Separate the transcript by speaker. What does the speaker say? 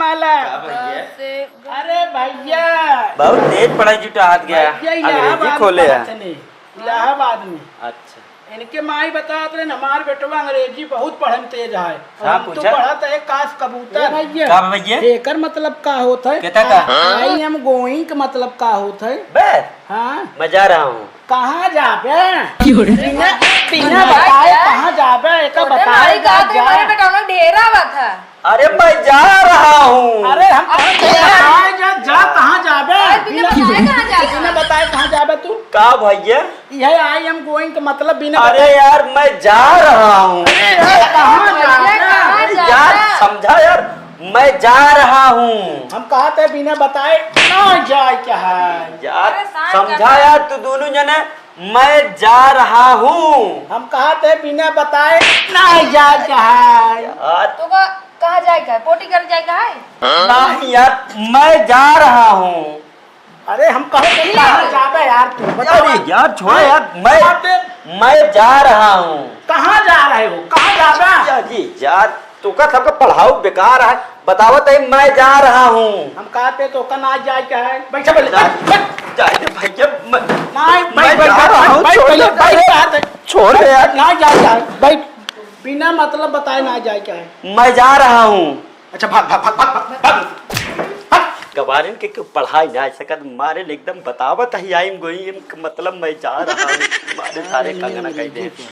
Speaker 1: माला। अरे भैया
Speaker 2: बहुत तेज पढ़ाई जुटा हाथ गया, अंग्रेजी खोले है।
Speaker 1: इलाहाबाद में।
Speaker 2: अच्छा
Speaker 1: इनके माई बतात रहे हमारे बेटवा अंग्रेजी बहुत पढ़न तेज है।
Speaker 2: हाँ,
Speaker 1: हम तो
Speaker 2: पूछा?
Speaker 1: पढ़त है काश कबूतर भैया।
Speaker 2: का भैया?
Speaker 1: एकर मतलब का होता है?
Speaker 2: कहता का?
Speaker 1: आई एम गोइंग का मतलब का होता है?
Speaker 2: बस
Speaker 1: हाँ
Speaker 2: मैं जा रहा हूँ।
Speaker 1: कहाँ जाबे? बिना बताए कहाँ जाबे? एक बताए
Speaker 3: ढेरा हुआ था।
Speaker 2: अरे मैं जा रहा हूँ।
Speaker 1: अरे हम जा कहाँ जाबे?
Speaker 3: बिना
Speaker 1: बताए कहाँ जाबे तू?
Speaker 2: का भैया?
Speaker 1: यह आई एम गोइंग का मतलब बिना
Speaker 2: अरे
Speaker 1: बताए
Speaker 2: यार मैं जा रहा हूँ।
Speaker 1: कहाँ जाबे?
Speaker 2: यार समझा यार, मैं जा रहा हूँ।
Speaker 1: हम कहा थे बिना बताए ना जाए क्या है?
Speaker 2: यार समझा यार, तू दोनों जने मैं जा रहा हूँ।
Speaker 1: हम कहा थे बिना बताए ना जाए क्या है?
Speaker 2: यार
Speaker 3: तो कहाँ जाएगा? पोटी कर जाएगा है?
Speaker 2: नहीं यार, मैं जा रहा हूँ।
Speaker 1: अरे हम कहे थे कहाँ जाबे यार तू बता।
Speaker 2: अरे यार छोड़ यार, मैं जा रहा हूँ।
Speaker 1: कहाँ जा रहे हो? कहाँ जाबे?
Speaker 2: या जी यार तू का सबका पढ़ाओ बेकार है, बतावत है मैं जा रहा हूँ।
Speaker 1: हम कहा थे तो का ना जाए क्या है? बैठ पहले
Speaker 2: जाए भैया,
Speaker 1: मैं जा रहा हूँ।
Speaker 2: छोड़ दे यार।
Speaker 1: ना जाए क्या है? बैठ बिना मतलब बताए ना जाए क्या है?
Speaker 2: मैं जा रहा हूँ।
Speaker 1: अच्छा भाग भाग भाग भाग भाग।
Speaker 2: गवारिन के पढ़ाई ना सकत मारे एकदम बतावत है आई एम गोइंग मतलब मैं जा रहा हूँ। मारे सारे कंगना कह दे।